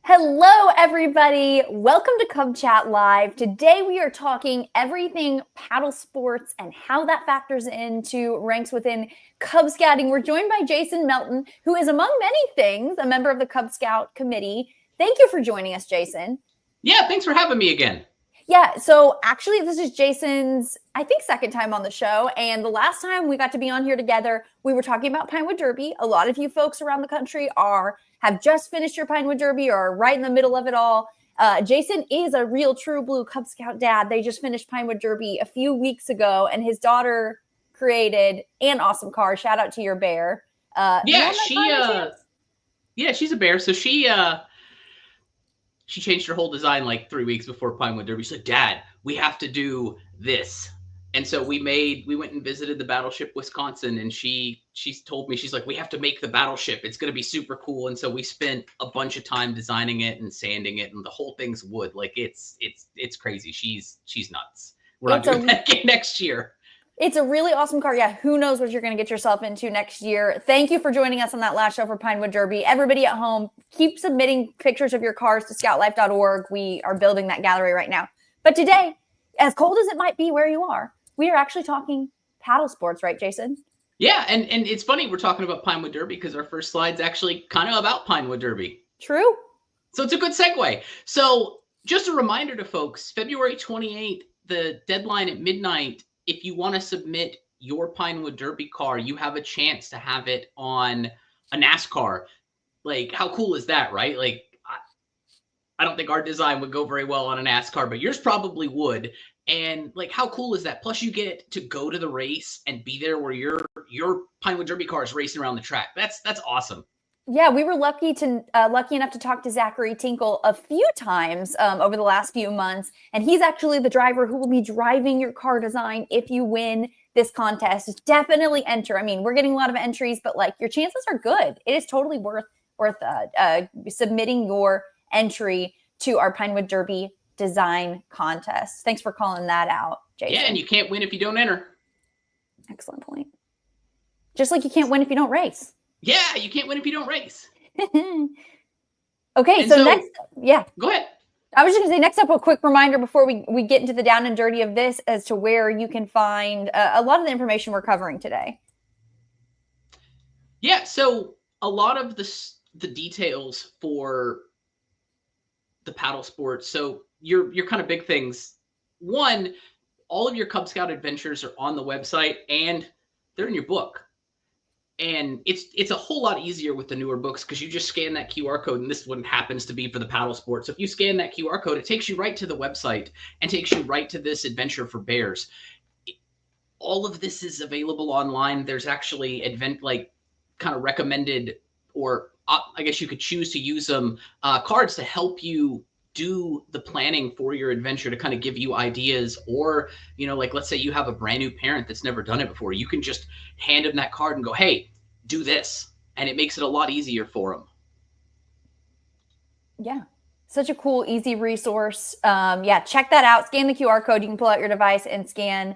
Hello, everybody. Welcome to Cub Chat Live. Today we are talking everything paddle sports and how that factors into ranks within Cub Scouting. We're joined by Jason Melton, who is, among many things, a member of the Cub Scout committee. Thank you for joining us, Jason. Yeah, thanks for having me again. Yeah, so actually this is Jason's, I think, second time on the show. And the last time we got to be on here together, we were talking about Pinewood Derby. A lot of you folks around the country have just finished your Pinewood Derby or are right in the middle of it all. Jason is a real true blue Cub Scout dad. They just finished Pinewood Derby a few weeks ago, and his daughter created an awesome car. Shout out to your bear. She's a bear. So she changed her whole design like 3 weeks before Pinewood Derby. She's like, Dad, we have to do this. And so we went and visited the Battleship Wisconsin, and she's told me, she's like, we have to make the battleship. It's going to be super cool. And so we spent a bunch of time designing it and sanding it, and the whole thing's wood. Like it's crazy. She's nuts. We're not doing that again next year. It's a really awesome car. Yeah, who knows what you're going to get yourself into next year. Thank you for joining us on that last show for Pinewood Derby. Everybody at home, keep submitting pictures of your cars to scoutlife.org. We are building that gallery right now. But today, as cold as it might be where you are, we are actually talking paddle sports, right, Jason? Yeah, and it's funny we're talking about Pinewood Derby because our first slide's actually kind of about Pinewood Derby. True. So it's a good segue. So just a reminder to folks, February 28th, the deadline at midnight. If you want to submit your Pinewood Derby car, you have a chance to have it on a NASCAR. Like, how cool is that, right? Like, I don't think our design would go very well on a NASCAR, but yours probably would. And like, how cool is that? Plus, you get to go to the race and be there where your Pinewood Derby car is racing around the track. That's awesome. Yeah, we were lucky enough to talk to Zachary Tinkle a few times over the last few months, and he's actually the driver who will be driving your car design if you win this contest. Definitely enter. I mean, we're getting a lot of entries, but like, your chances are good. It is totally worth submitting your entry to our Pinewood Derby design contest. Thanks for calling that out, Jason. Yeah, and you can't win if you don't enter. Excellent point. Just like you can't win if you don't race. Yeah, you can't win if you don't race. Okay, so next, yeah. Go ahead. I was just going to say, next up, a quick reminder before we get into the down and dirty of this as to where you can find a lot of the information we're covering today. Yeah, so a lot of the details for the paddle sports. So your kind of big things. One, all of your Cub Scout adventures are on the website and they're in your book. And it's a whole lot easier with the newer books because you just scan that QR code, and this one happens to be for the paddle sport. So if you scan that QR code, it takes you right to the website and takes you right to this adventure for bears. All of this is available online. There's actually kind of recommended, or I guess you could choose to use them, cards to help you do the planning for your adventure, to kind of give you ideas. Or, like, let's say you have a brand new parent that's never done it before. You can just hand them that card and go, hey, do this. And it makes it a lot easier for them. Yeah. Such a cool, easy resource. Yeah, check that out. Scan the QR code. You can pull out your device and scan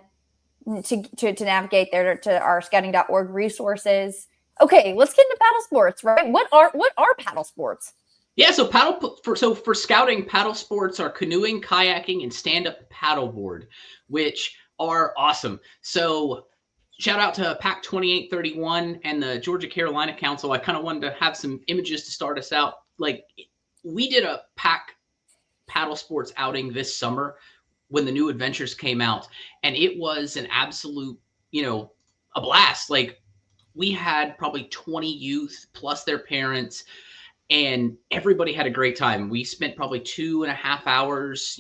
to navigate there to our scouting.org resources. Okay, let's get into paddle sports, right? What are paddle sports? Yeah, so for scouting, paddle sports are canoeing, kayaking, and stand-up paddleboard, which are awesome. So shout out to PAC 2831 and the Georgia Carolina Council. I kind of wanted to have some images to start us out. Like, we did a PAC paddle sports outing this summer when the new adventures came out, and it was an absolute, a blast. Like, we had probably 20 youth plus their parents, and everybody had a great time. We spent probably 2.5 hours,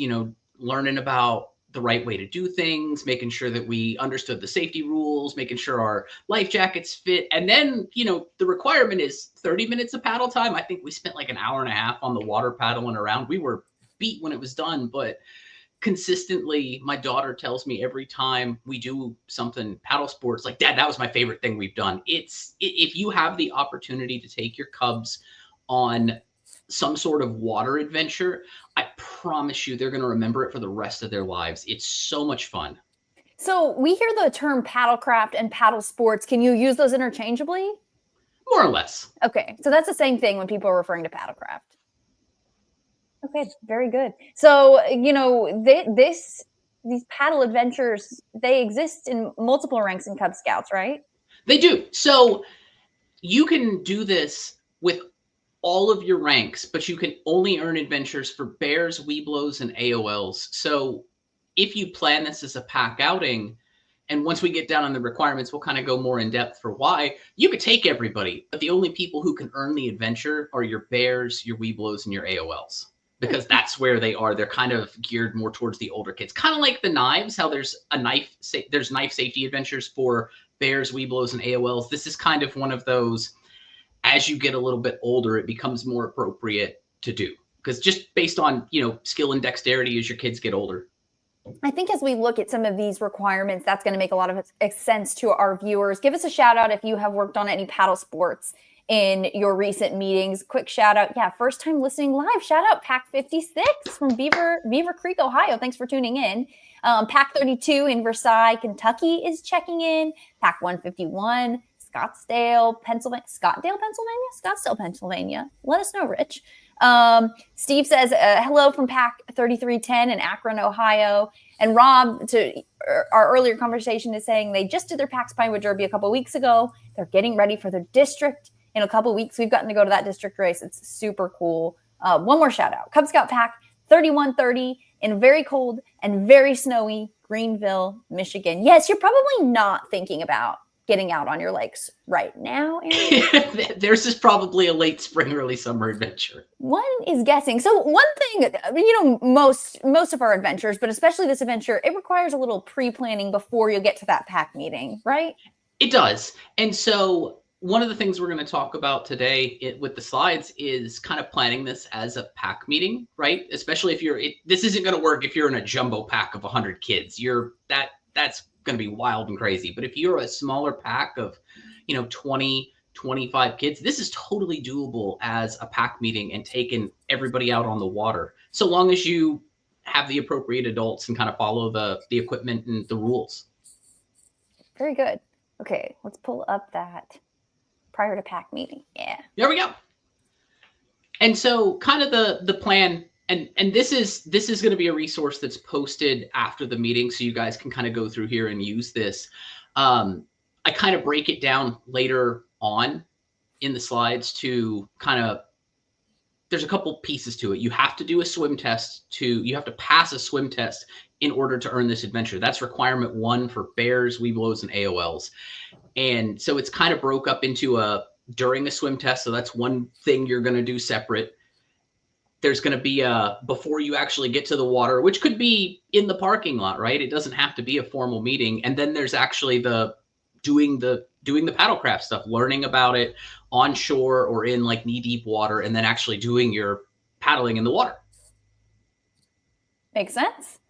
learning about the right way to do things, making sure that we understood the safety rules, making sure our life jackets fit. And then, the requirement is 30 minutes of paddle time. I think we spent like 1.5 hours on the water paddling around. We were beat when it was done, but consistently, my daughter tells me every time we do something paddle sports, like, Dad, that was my favorite thing we've done. If you have the opportunity to take your cubs on some sort of water adventure, I promise you they're going to remember it for the rest of their lives. It's so much fun. So we hear the term paddlecraft and paddle sports. Can you use those interchangeably? More or less. Okay, so that's the same thing when people are referring to paddlecraft. Okay, very good. So, these paddle adventures, they exist in multiple ranks in Cub Scouts, right? They do. So you can do this with all of your ranks, but you can only earn adventures for bears, Weeblos, and AOLs. So if you plan this as a pack outing, and once we get down on the requirements, we'll kind of go more in depth for why. You could take everybody, but the only people who can earn the adventure are your bears, your Weeblos, and your AOLs. Because that's where they are. They're kind of geared more towards the older kids. Kind of like the knives, how there's knife safety adventures for bears, Weeblos, and AOLs. This is kind of one of those, as you get a little bit older, it becomes more appropriate to do. Because just based on, skill and dexterity as your kids get older. I think as we look at some of these requirements, that's going to make a lot of sense to our viewers. Give us a shout out if you have worked on any paddle sports in your recent meetings. Quick shout out. Yeah, first time listening live. Shout out Pack 56 from Beaver Creek, Ohio. Thanks for tuning in. Pack 32 in Versailles, Kentucky is checking in. Pack 151, Scottsdale, Pennsylvania. Let us know, Rich. Steve says, hello from Pack 3310 in Akron, Ohio. And Rob, to our earlier conversation, is saying they just did their PAX Pinewood Derby a couple weeks ago. They're getting ready for their district. In a couple weeks, we've gotten to go to that district race. It's super cool. One more shout out. Cub Scout Pack 3130 in very cold and very snowy Greenville, Michigan. Yes, you're probably not thinking about getting out on your lakes right now, Aaron. Theirs is probably a late spring, early summer adventure. One is guessing. So one thing, most of our adventures, but especially this adventure, it requires a little pre-planning before you get to that pack meeting, right? It does. And so one of the things we're going to talk about today with the slides is kind of planning this as a pack meeting, right? Especially if this isn't going to work if you're in a jumbo pack of 100 kids. That's going to be wild and crazy. But if you're a smaller pack of, 20, 25 kids, this is totally doable as a pack meeting and taking everybody out on the water. So long as you have the appropriate adults and kind of follow the equipment and the rules. Very good. Okay, let's pull up that prior to pack meeting. Yeah. There we go. And so kind of the plan, and this is going to be a resource that's posted after the meeting, so you guys can kind of go through here and use this. I kind of break it down later on in the slides to kind of, there's a couple pieces to it. You have to do a swim test you have to pass a swim test in order to earn this adventure. That's requirement 1 for bears, Weeblos, and AOLs. And so it's kind of broke up into during a swim test. So that's one thing you're going to do separate. There's going to be before you actually get to the water, which could be in the parking lot, right? It doesn't have to be a formal meeting. And then there's actually doing the paddlecraft stuff, learning about it on shore or in like knee deep water, and then actually doing your paddling in the water. Makes sense.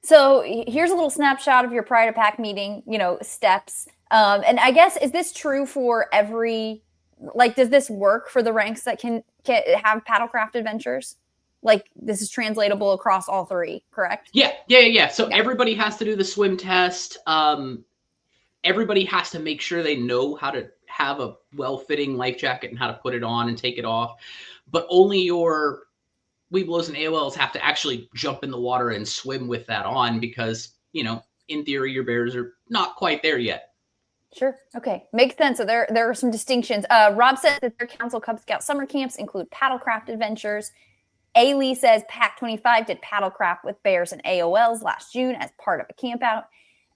So here's a little snapshot of your prior to pack meeting, steps. And I guess, is this true for every, does this work for the ranks that can have paddlecraft adventures? Like this is translatable across all 3, correct? Yeah. So everybody has to do the swim test. Everybody has to make sure they know how to have a well-fitting life jacket and how to put it on and take it off. But only your Weeblos and AOLs have to actually jump in the water and swim with that on because, in theory, your bears are not quite there yet. Sure. Okay. Makes sense. So there are some distinctions. Rob says that their Council Cub Scout summer camps include paddlecraft adventures. Ailey says Pack 25 did paddlecraft with bears and AOLs last June as part of a camp out.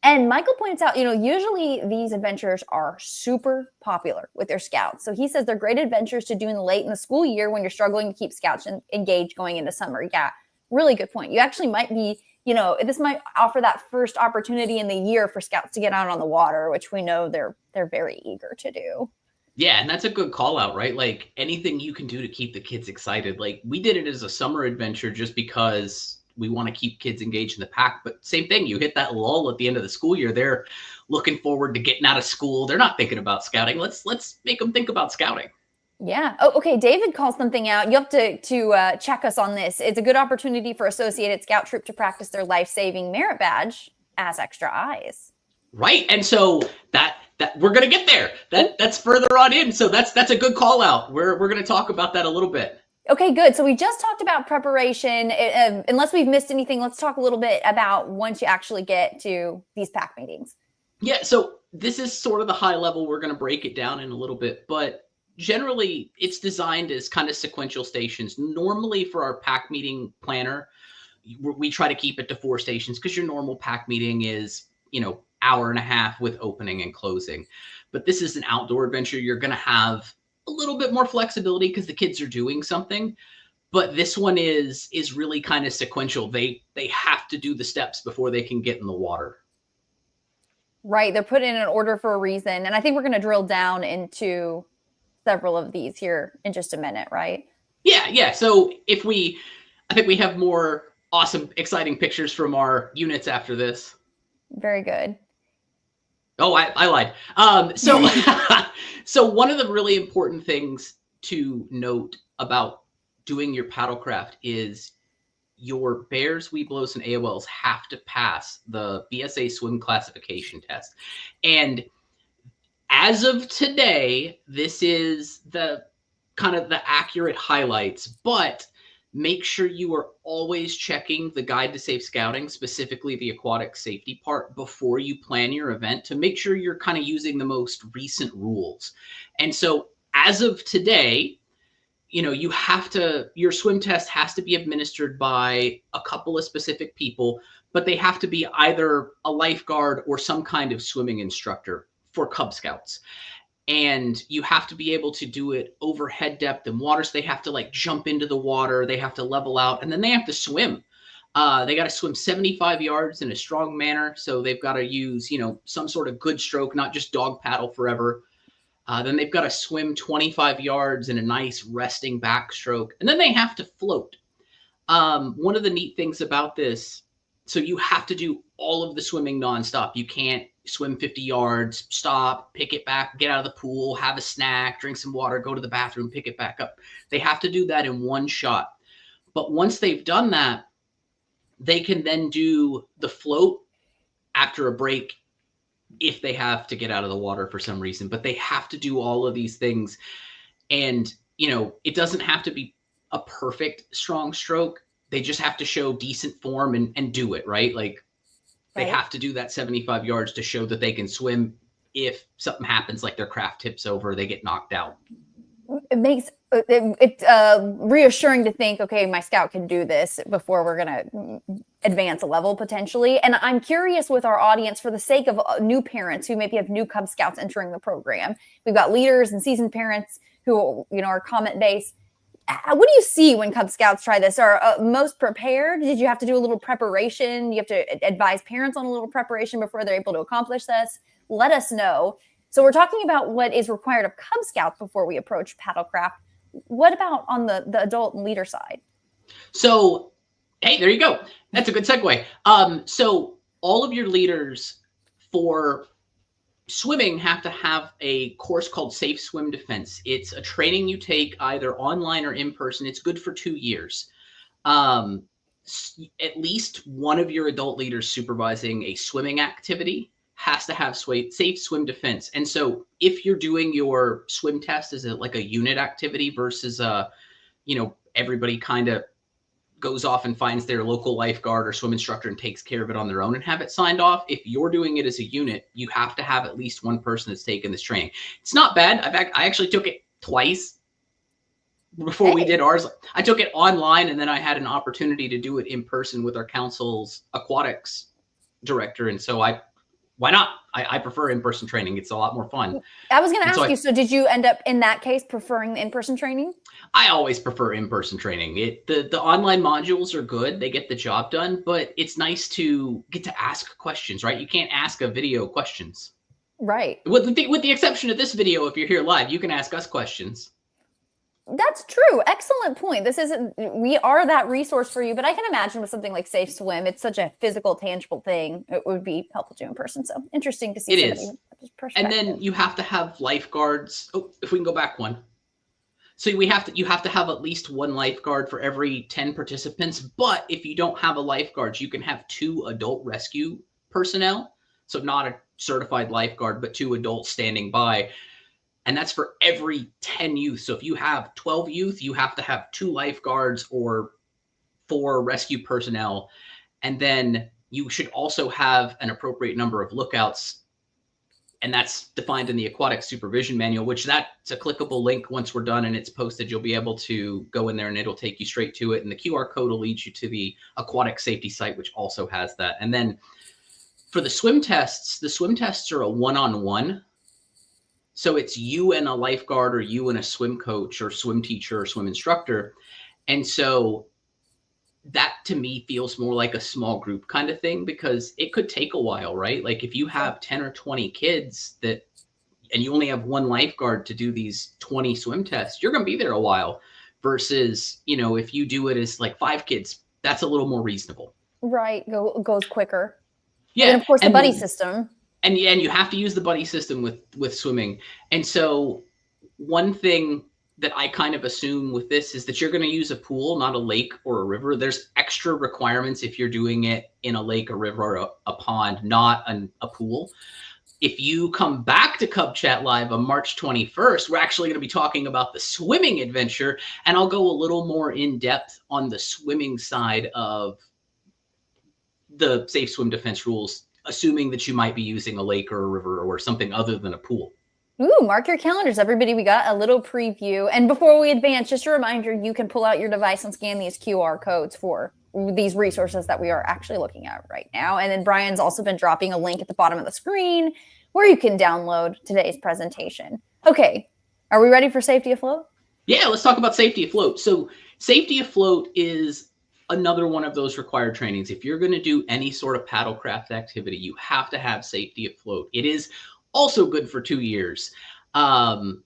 And Michael points out, usually these adventures are super popular with their scouts. So he says they're great adventures to do late in the school year when you're struggling to keep scouts engaged going into summer. Yeah, really good point. You actually might be, this might offer that first opportunity in the year for scouts to get out on the water, which we know they're very eager to do. Yeah, and that's a good call out, right? Like anything you can do to keep the kids excited. Like we did it as a summer adventure just because we want to keep kids engaged in the pack. But same thing, you hit that lull at the end of the school year. They're looking forward to getting out of school. They're not thinking about scouting. Let's make them think about scouting. Yeah. Oh, okay. David calls something out. You have to check us on this. It's a good opportunity for Associated Scout Troop to practice their life-saving merit badge as extra eyes. Right. And so that we're going to get there. That's further on in. So that's a good call out. We're going to talk about that a little bit. Okay, good. So we just talked about preparation. Unless we've missed anything, let's talk a little bit about once you actually get to these pack meetings. Yeah, so this is sort of the high level. We're going to break it down in a little bit, but generally it's designed as kind of sequential stations. Normally for our pack meeting planner, we try to keep it to 4 stations because your normal pack meeting is, hour and a half with opening and closing. But this is an outdoor adventure. You're going to have a little bit more flexibility because the kids are doing something. But this one is really kind of sequential. They have to do the steps before they can get in the water. Right. They're put in an order for a reason. And I think we're going to drill down into several of these here in just a minute, right? Yeah. So I think we have more awesome, exciting pictures from our units after this. Very good. Oh, I lied. So one of the really important things to note about doing your paddlecraft is your bears, webelos, and AOLs have to pass the BSA swim classification test. And as of today, this is the kind of the accurate highlights, but make sure you are always checking the guide to safe scouting, specifically the aquatic safety part, before you plan your event to make sure you're kind of using the most recent rules. And so as of today, your swim test has to be administered by a couple of specific people, but they have to be either a lifeguard or some kind of swimming instructor for Cub Scouts. And you have to be able to do it over head depth in water. So they have to like jump into the water, they have to level out, and then they have to swim. They got to swim 75 yards in a strong manner. So they've got to use, some sort of good stroke, not just dog paddle forever. Then they've got to swim 25 yards in a nice resting backstroke. And then they have to float. One of the neat things about this, so you have to do all of the swimming nonstop. You can't swim 50 yards, stop, pick it back, get out of the pool, have a snack, drink some water, go to the bathroom, pick it back up. They have to do that in one shot. But once they've done that, they can then do the float after a break if they have to get out of the water for some reason. But they have to do all of these things. And, it doesn't have to be a perfect strong stroke. They just have to show decent form and do it, right? Like they have to do that 75 yards to show that they can swim. If something happens, like their craft tips over, they get knocked out. It makes it reassuring to think, okay, my scout can do this before we're going to advance a level potentially. And I'm curious with our audience, for the sake of new parents who maybe have new Cub Scouts entering the program, we've got leaders and seasoned parents who, are comment based. What do you see when Cub Scouts try this? Are most prepared? Did you have to do a little preparation? You have to advise parents on a little preparation before they're able to accomplish this? Let us know. So we're talking about what is required of Cub Scouts before we approach paddlecraft. What about on the adult and leader side? So, hey, there you go. That's a good segue. So all of your leaders for swimming have to have a course called Safe Swim Defense. It's a training you take either online or in person. It's good for 2 years. At least one of your adult leaders supervising a swimming activity has to have safe swim defense. And so if you're doing your swim test as like a unit activity versus everybody kind of goes off and finds their local lifeguard or swim instructor and takes care of it on their own and have it signed off. If you're doing it as a unit, you have to have at least one person that's taken this training. It's not bad. I actually took it twice before we did ours. I took it online, and then I had an opportunity to do it in person with our council's aquatics director. And so why not? I prefer in-person training. It's a lot more fun. I was going to ask you, so did you end up in that case preferring the in-person training? I always prefer in-person training. The online modules are good. They get the job done, but it's nice to get to ask questions, right? You can't ask a video questions. Right. With the exception of this video, if you're here live, you can ask us questions. That's true. Excellent point. We are that resource for you, but I can imagine with something like Safe Swim, it's such a physical, tangible thing. It would be helpful to do in person. So interesting to see. It is. And then you have to have lifeguards. Oh, if we can go back one. So you have to have at least one lifeguard for every 10 participants. But if you don't have a lifeguard, you can have 2 adult rescue personnel. So not a certified lifeguard, but 2 adults standing by. And that's for every 10 youth. So if you have 12 youth, you have to have 2 lifeguards or 4 rescue personnel. And then you should also have an appropriate number of lookouts. And that's defined in the aquatic supervision manual, which that's a clickable link. Once we're done and it's posted, you'll be able to go in there and it'll take you straight to it. And the QR code will lead you to the aquatic safety site, which also has that. And then for the swim tests are a one-on-one. So it's you and a lifeguard or you and a swim coach or swim teacher or swim instructor. And so that to me feels more like a small group kind of thing, because it could take a while, right? Like if you have 10 or 20 kids and you only have one lifeguard to do these 20 swim tests, you're going to be there a while versus, if you do it as like 5 kids, that's a little more reasonable. Right. Goes quicker. Yeah. And of course the buddy system. And you have to use the buddy system with swimming. And so one thing that I kind of assume with this is that you're going to use a pool, not a lake or a river. There's extra requirements if you're doing it in a lake, a river, or a pond, not a pool. If you come back to Cub Chat Live on March 21st, we're actually going to be talking about the swimming adventure, and I'll go a little more in depth on the swimming side of the safe swim defense rules, assuming that you might be using a lake or a river or something other than a pool. Ooh, mark your calendars, everybody. We got a little preview. And before we advance, just a reminder, you can pull out your device and scan these QR codes for these resources that we are actually looking at right now. And then Brian's also been dropping a link at the bottom of the screen where you can download today's presentation. Okay, are we ready for safety afloat? Yeah, let's talk about safety afloat. So safety afloat is another one of those required trainings. If you're going to do any sort of paddlecraft activity, you have to have safety afloat. It is also good for 2 years. The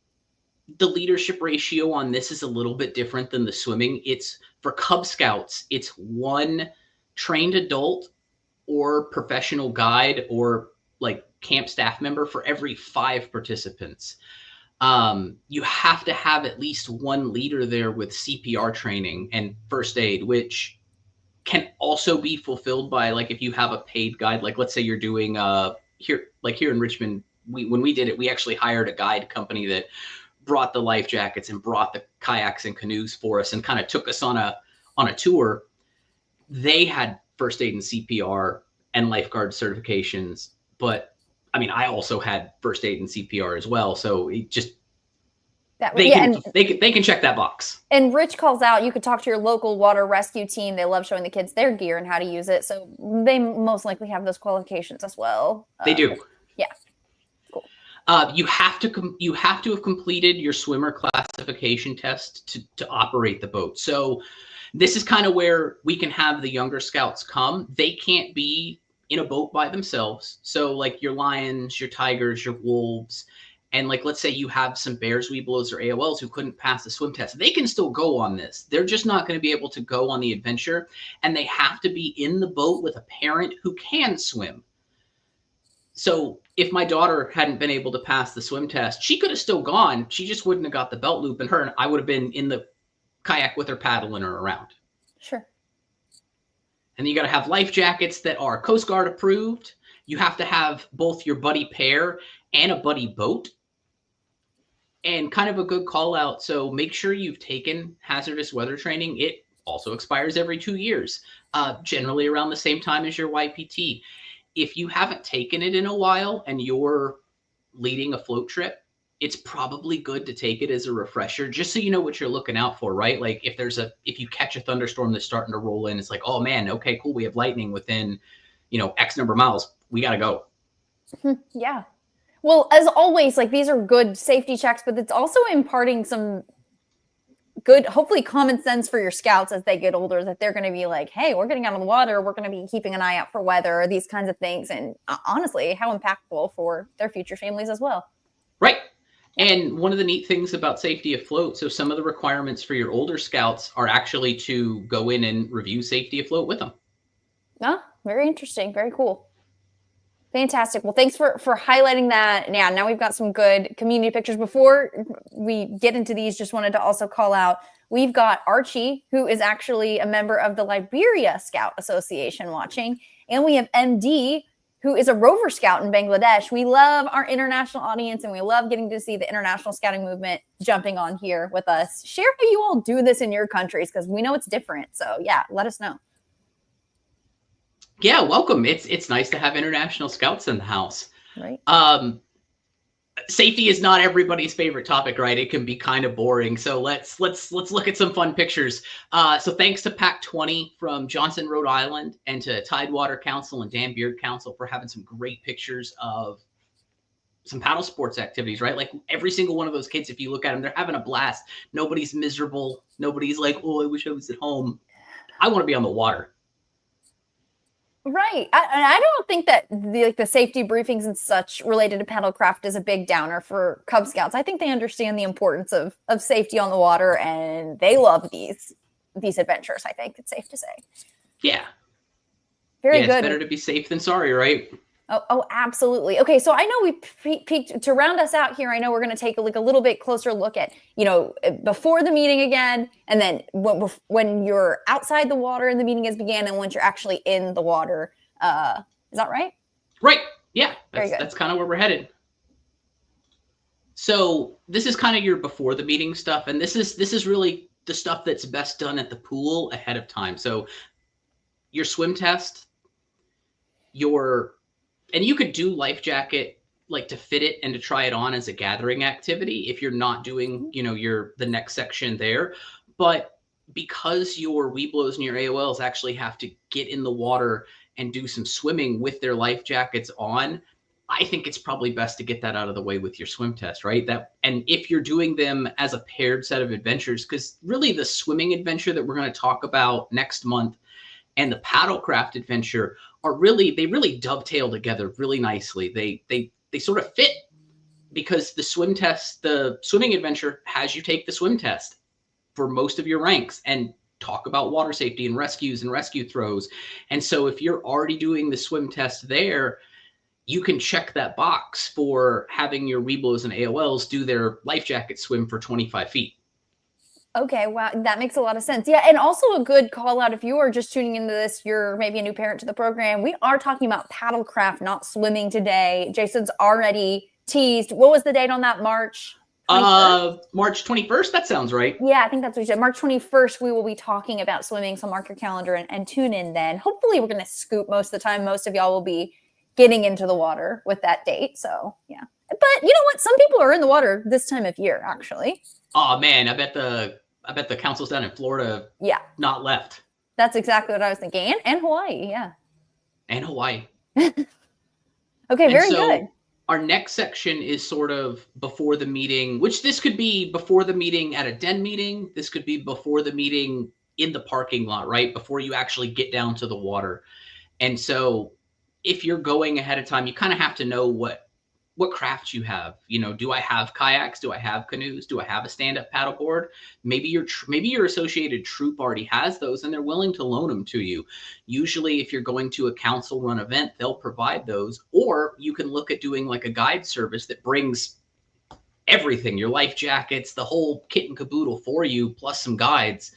leadership ratio on this is a little bit different than the swimming. It's for Cub Scouts, it's 1 trained adult or professional guide or like camp staff member for every 5 participants. You have to have at least 1 leader there with CPR training and first aid, which can also be fulfilled by, like, if you have a paid guide, like let's say you're doing here in Richmond, when we did it, we actually hired a guide company that brought the life jackets and brought the kayaks and canoes for us and kind of took us on a tour. They had first aid and CPR and lifeguard certifications, but I mean, I also had first aid and CPR as well. So it just, they can check that box. And Rich calls out, you could talk to your local water rescue team. They love showing the kids their gear and how to use it. So they most likely have those qualifications as well. They do. Yeah. Cool. You have to have completed your swimmer classification test to operate the boat. So this is kind of where we can have the younger scouts come. They can't be in a boat by themselves. So like your lions, your tigers, your wolves, and like, let's say you have some bears, weebles, or AOLs who couldn't pass the swim test. They can still go on this. They're just not going to be able to go on the adventure, and they have to be in the boat with a parent who can swim. So if my daughter hadn't been able to pass the swim test, she could have still gone. She just wouldn't have got the belt loop, and I would have been in the kayak with her paddling her around. Sure. And you got to have life jackets that are Coast Guard approved. You have to have both your buddy pair and a buddy boat. And kind of a good call out. So make sure you've taken hazardous weather training. It also expires every 2 years, generally around the same time as your YPT. If you haven't taken it in a while and you're leading a float trip, it's probably good to take it as a refresher, just so you know what you're looking out for, right? Like if you catch a thunderstorm that's starting to roll in, it's like, oh man, okay, cool. We have lightning within, X number of miles. We got to go. Yeah. Well, as always, like, these are good safety checks, but it's also imparting some good, hopefully common sense for your scouts as they get older, that they're going to be like, hey, we're getting out on the water. We're going to be keeping an eye out for weather, these kinds of things. And honestly, how impactful for their future families as well. Right. And one of the neat things about safety afloat, so some of the requirements for your older scouts are actually to go in and review safety afloat with them. Oh, very interesting. Very cool. Fantastic. Well, thanks for highlighting that. Now we've got some good community pictures. Before we get into these, just wanted to also call out, we've got Archie, who is actually a member of the Liberia Scout Association watching. And we have MD, who is a Rover Scout in Bangladesh. We love our international audience, and we love getting to see the international scouting movement jumping on here with us. Share how you all do this in your countries, because we know it's different. So yeah, let us know. Yeah, welcome. It's nice to have international scouts in the house. Right. Safety is not everybody's favorite topic, right? It can be kind of boring. So let's look at some fun pictures. So thanks to Pack 20 from Johnson, Rhode Island, and to Tidewater Council and Dan Beard Council for having some great pictures of some paddle sports activities, right? Like every single one of those kids, if you look at them, they're having a blast. Nobody's miserable. Nobody's like, oh, I wish I was at home. I want to be on the water. Right. I don't think that the safety briefings and such related to paddlecraft is a big downer for Cub Scouts. I think they understand the importance of safety on the water, and they love these adventures. I think it's safe to say. Yeah. Very good. It's better to be safe than sorry, right? Oh, absolutely. Okay, so I know we peaked to round us out here. I know we're going to take a little bit closer look at, before the meeting again, and then when you're outside the water and the meeting has began, and once you're actually in the water. Is that right? Right. Yeah. That's kind of where we're headed. So this is kind of your before the meeting stuff, and this is really the stuff that's best done at the pool ahead of time. So your swim test, and you could do life jacket like to fit it and to try it on as a gathering activity if you're not doing, the next section there. But because your Webelos and your AOLs actually have to get in the water and do some swimming with their life jackets on, I think it's probably best to get that out of the way with your swim test, right? And if you're doing them as a paired set of adventures, because really the swimming adventure that we're going to talk about next month and the paddlecraft adventure they really dovetail together really nicely. They sort of fit, because the swimming adventure has you take the swim test for most of your ranks and talk about water safety and rescues and rescue throws. And so if you're already doing the swim test there, you can check that box for having your Webelos and AOLs do their life jacket swim for 25 feet. Okay, wow, that makes a lot of sense. Yeah, and also a good call out if you are just tuning into this, you're maybe a new parent to the program. We are talking about paddlecraft, not swimming today. Jason's already teased. What was the date on that? March 21st? March 21st. That sounds right. Yeah, I think that's what you said. March 21st, we will be talking about swimming. So mark your calendar and tune in then. Hopefully, we're going to scoop most of the time. Most of y'all will be getting into the water with that date. So yeah, but you know what? Some people are in the water this time of year, actually. Oh man, I bet the councils down in Florida not left. That's exactly what I was thinking. And Hawaii, yeah. And Hawaii. Okay, very good. Our next section is sort of before the meeting, which this could be before the meeting at a den meeting. This could be before the meeting in the parking lot, right? Before you actually get down to the water. And so if you're going ahead of time, you kind of have to know what craft you have. Do I have kayaks? Do I have canoes? Do I have a stand-up paddleboard? Maybe your associated troop already has those and they're willing to loan them to you. Usually if you're going to a council run event, they'll provide those, or you can look at doing like a guide service that brings everything, your life jackets, the whole kit and caboodle for you, plus some guides.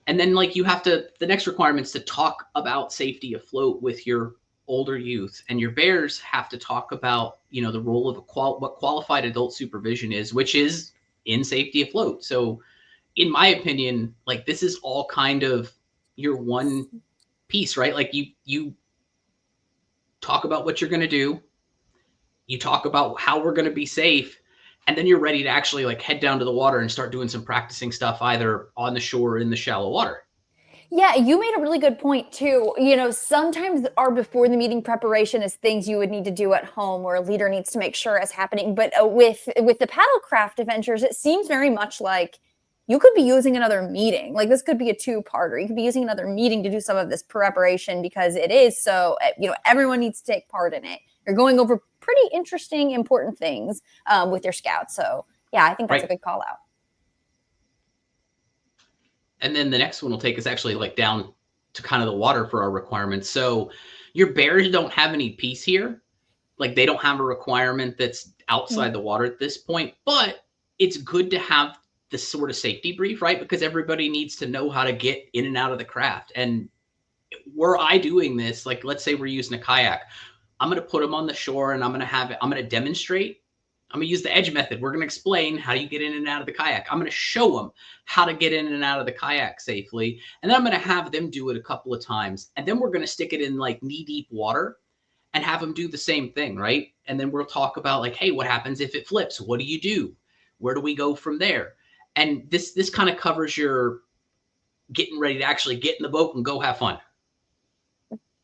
And then the next requirement is to talk about safety afloat with your older youth, and your bears have to talk about the role of what qualified adult supervision is, which is in safety afloat. So in my opinion, this is all kind of your one piece, right? You talk about what you're going to do, you talk about how we're going to be safe, and then you're ready to actually head down to the water and start doing some practicing stuff either on the shore or in the shallow water. Yeah, you made a really good point too. Sometimes our before the meeting preparation is things you would need to do at home where a leader needs to make sure is happening. But with the paddlecraft adventures, it seems very much like you could be using another meeting. This could be a two-parter. You could be using another meeting to do some of this preparation because it is so, everyone needs to take part in it. You're going over pretty interesting, important things with your scouts. So yeah, I think that's a good call out. And then the next one we'll take is actually down to kind of the water for our requirements. So your bears don't have any piece here. They don't have a requirement that's outside the water at this point, but it's good to have this sort of safety brief, right? Because everybody needs to know how to get in and out of the craft. And were I doing this, like let's say we're using a kayak, I'm going to put them on the shore and I'm going to demonstrate. I'm going to use the edge method. We're going to explain how you get in and out of the kayak. I'm going to show them how to get in and out of the kayak safely. And then I'm going to have them do it a couple of times. And then we're going to stick it in like knee deep water and have them do the same thing, right? And then we'll talk about like, hey, what happens if it flips? What do you do? Where do we go from there? And this kind of covers your getting ready to actually get in the boat and go have fun.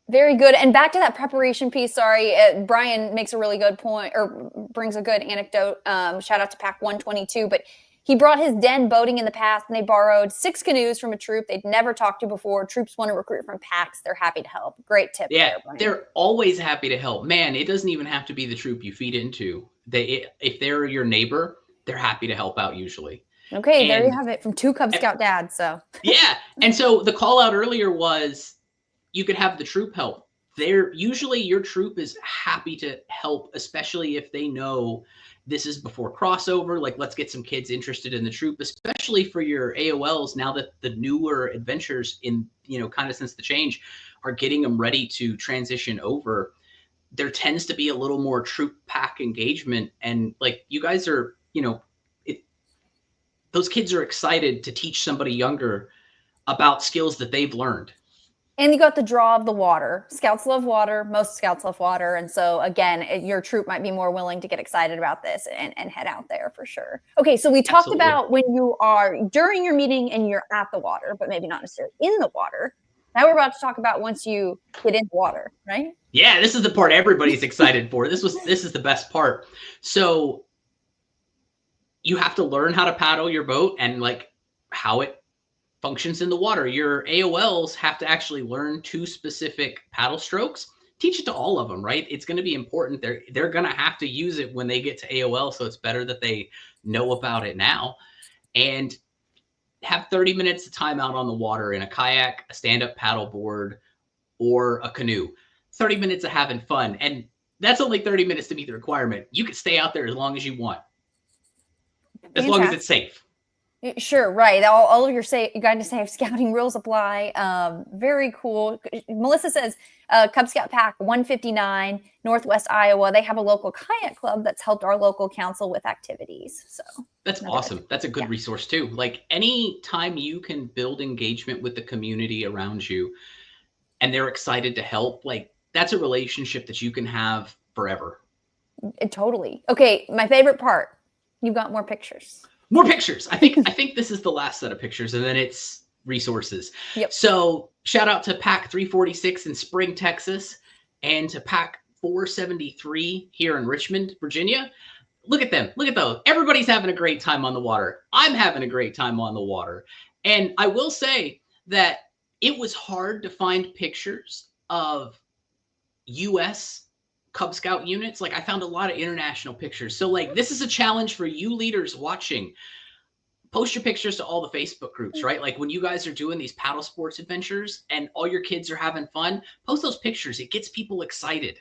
Very good. And back to that preparation piece. Sorry, Brian makes a really good point, or brings a good anecdote. Shout out to Pack 122. But he brought his den boating in the past, and they borrowed 6 canoes from a troop they'd never talked to before. Troops want to recruit from packs. They're happy to help. Great tip. Yeah, there, Brian. They're always happy to help. Man, it doesn't even have to be the troop you feed into. If they're your neighbor, they're happy to help out usually. Okay, there you have it from 2 Cub Scout dads. So yeah, and so the call out earlier was you could have the troop help. Usually your troop is happy to help, especially if they know this is before crossover. Like, let's get some kids interested in the troop, especially for your AOLs now that the newer adventures in, kind of since the change are getting them ready to transition over. There tends to be a little more troop pack engagement. And like you guys are, those kids are excited to teach somebody younger about skills that they've learned. And you got the draw of the water. Scouts love water. Most scouts love water. And so, again, your troop might be more willing to get excited about this and head out there for sure. Okay, so we talked about when you are during your meeting and you're at the water, but maybe not necessarily in the water. Now we're about to talk about once you get in the water, right? Yeah, this is the part everybody's excited for. This is the best part. So you have to learn how to paddle your boat and like how it functions in the water. Your AOLs have to actually learn 2 specific paddle strokes. Teach it to all of them, right? It's going to be important. They're going to have to use it when they get to AOL, so it's better that they know about it now. And have 30 minutes of time out on the water in a kayak, a stand-up paddleboard, or a canoe. 30 minutes of having fun. And that's only 30 minutes to meet the requirement. You can stay out there as long as you want. As long as it's safe. Sure, right. All of your guidance safe scouting rules apply. Very cool. Melissa says, Cub Scout Pack 159, Northwest Iowa. They have a local kayak club that's helped our local council with activities. So that's awesome. That's a good resource too. Like any time you can build engagement with the community around you and they're excited to help, like that's a relationship that you can have forever. Totally. Okay, my favorite part. You've got more pictures. More pictures. I think this is the last set of pictures, and then it's resources. Yep. So shout out to Pack 346 in Spring, Texas, and to Pack 473 here in Richmond, Virginia. Look at them. Look at those. Everybody's having a great time on the water. I'm having a great time on the water. And I will say that it was hard to find pictures of U.S. Cub Scout units. Like I found a lot of international pictures. So like this is a challenge for you leaders watching. Post your pictures to all the Facebook groups, right? Like when you guys are doing these paddle sports adventures and all your kids are having fun, post those pictures. It gets people excited.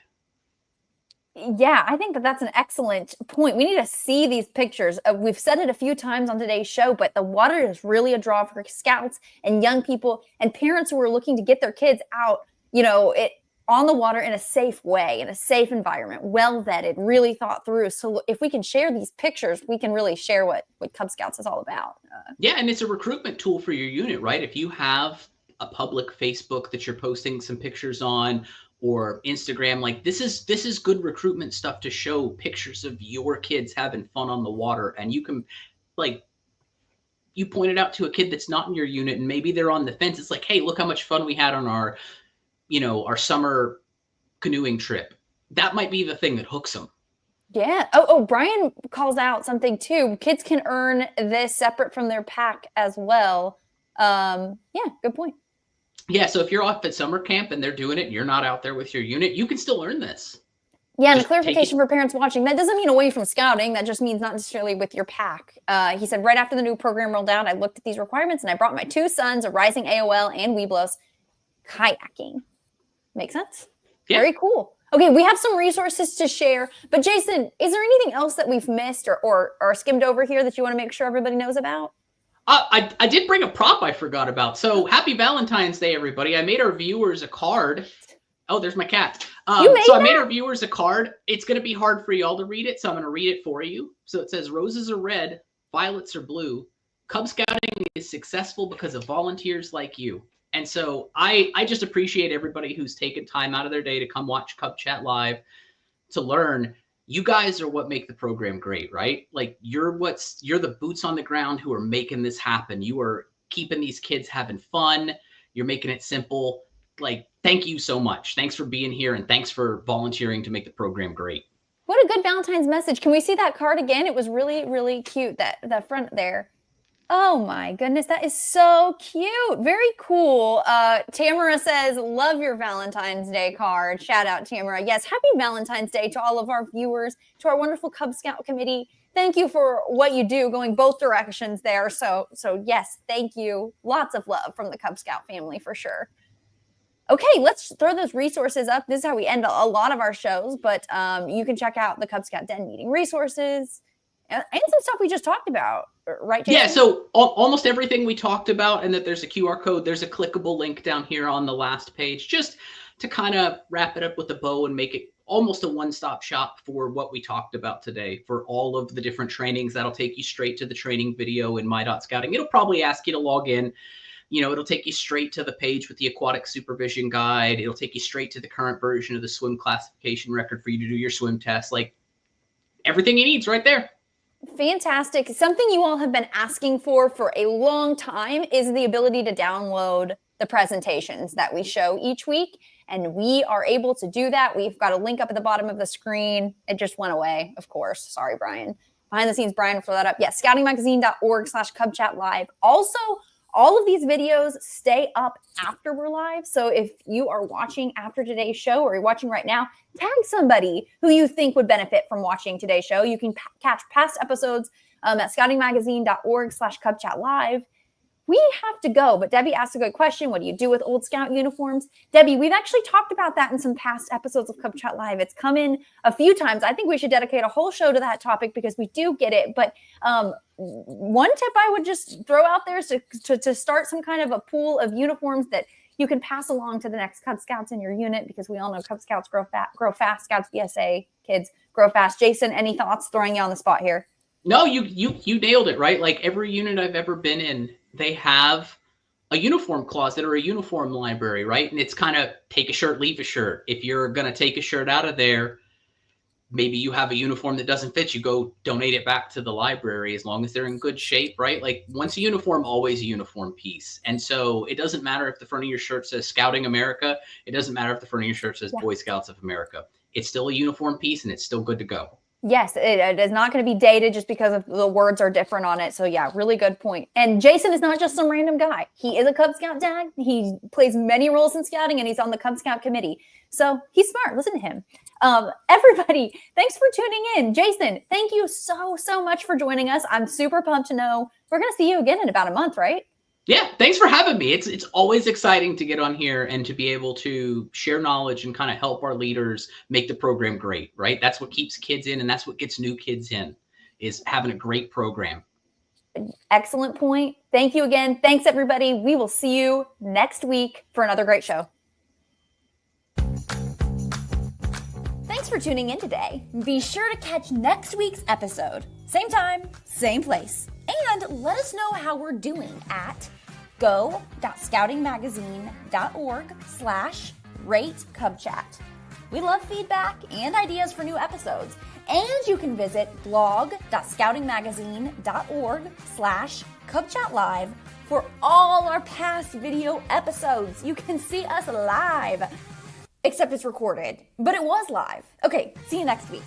Yeah, I think that's an excellent point. We need to see these pictures. We've said it a few times on today's show, but the water is really a draw for scouts and young people and parents who are looking to get their kids out, on the water in a safe way, in a safe environment, well vetted, really thought through. So if we can share these pictures, we can really share what Cub Scouts is all about. Yeah, and it's a recruitment tool for your unit, right? If you have a public Facebook that you're posting some pictures on or Instagram, like this is good recruitment stuff to show pictures of your kids having fun on the water. And you can like, you point it out to a kid that's not in your unit and maybe they're on the fence. It's like, hey, look how much fun we had on our summer canoeing trip. That might be the thing that hooks them. Yeah. Oh, Brian calls out something too. Kids can earn this separate from their pack as well. Yeah, good point. Yeah. So if you're off at summer camp and they're doing it and you're not out there with your unit, you can still earn this. Yeah, and a clarification for parents watching, that doesn't mean away from scouting. That just means not necessarily with your pack. He said, right after the new program rolled out, I looked at these requirements and I brought my 2 sons, a rising AOL and Weeblos, kayaking. Make sense? Yeah. Very cool. Okay, we have some resources to share. But Jason, is there anything else that we've missed or skimmed over here that you want to make sure everybody knows about? I did bring a prop I forgot about. So happy Valentine's Day, everybody. I made our viewers a card. Oh, there's my cat. You made so I that? made our viewers a card. It's going to be hard for y'all to read it, so I'm going to read it for you. So it says, roses are red, violets are blue. Cub Scouting is successful because of volunteers like you. And so I just appreciate everybody who's taken time out of their day to come watch Cub Chat Live to learn. You guys are what make the program great, right? Like you're the boots on the ground who are making this happen. You are keeping these kids having fun. You're making it simple. Like, thank you so much. Thanks for being here, and thanks for volunteering to make the program great. What a good Valentine's message. Can we see that card again? It was really, really cute, that front there. Oh my goodness, that is so cute. Very cool. Tamara says, love your Valentine's Day card. Shout out, Tamara. Yes, happy Valentine's Day to all of our viewers, to our wonderful Cub Scout committee. Thank you for what you do, going both directions there. So yes, thank you. Lots of love from the Cub Scout family for sure. Okay, let's throw those resources up. This is how we end a lot of our shows, but you can check out the Cub Scout Den meeting resources and some stuff we just talked about, right, Jason? Yeah, so almost everything we talked about, and that there's a QR code, there's a clickable link down here on the last page, just to kind of wrap it up with a bow and make it almost a one-stop shop for what we talked about today, for all of the different trainings. That'll take you straight to the training video in My.Scouting. It'll probably ask you to log in. You know, it'll take you straight to the page with the aquatic supervision guide. It'll take you straight to the current version of the swim classification record for you to do your swim test. Like, everything you need is right there. Fantastic. Something you all have been asking for a long time is the ability to download the presentations that we show each week. And we are able to do that. We've got a link up at the bottom of the screen. It just went away, of course. Sorry, Brian. Behind the scenes, Brian, throw that up. Yes, scoutingmagazine.org/CubChatLive. Also, all of these videos stay up after we're live. So if you are watching after today's show, or you're watching right now, tag somebody who you think would benefit from watching today's show. You can catch past episodes at scoutingmagazine.org/CubChatLive. We have to go, but Debbie asked a good question. What do you do with old Scout uniforms? Debbie, we've actually talked about that in some past episodes of Cub Chat Live. It's come in a few times. I think we should dedicate a whole show to that topic because we do get it. But one tip I would just throw out there is to start some kind of a pool of uniforms that you can pass along to the next Cub Scouts in your unit, because we all know Cub Scouts grow fast. Scouts BSA kids grow fast. Jason, any thoughts? Throwing you on the spot here. No, you nailed it, right? Like every unit I've ever been in, they have a uniform closet or a uniform library, right? And it's kind of take a shirt, leave a shirt. If you're going to take a shirt out of there, maybe you have a uniform that doesn't fit, you go donate it back to the library, as long as they're in good shape, right? Like once a uniform, always a uniform piece. And so it doesn't matter if the front of your shirt says Scouting America. It doesn't matter if the front of your shirt says Boy Scouts of America. It's still a uniform piece and it's still good to go. Yes, it is not going to be dated just because of the words are different on it. So yeah, really good point. And Jason is not just some random guy. He is a Cub Scout dad. He plays many roles in scouting, and he's on the Cub Scout committee. So he's smart. Listen to him. Everybody, thanks for tuning in. Jason, thank you so much for joining us. I'm super pumped to know we're going to see you again in about a month, right? Yeah, thanks for having me. It's always exciting to get on here and to be able to share knowledge and kind of help our leaders make the program great, right? That's what keeps kids in, and that's what gets new kids in, is having a great program. Excellent point. Thank you again. Thanks, everybody. We will see you next week for another great show. Thanks for tuning in today. Be sure to catch next week's episode. Same time, same place. And let us know how we're doing at go.scoutingmagazine.org/ratecubchat. We love feedback and ideas for new episodes. And you can visit blog.scoutingmagazine.org/CubChatLive for all our past video episodes. You can see us live, except it's recorded, but it was live. Okay, see you next week.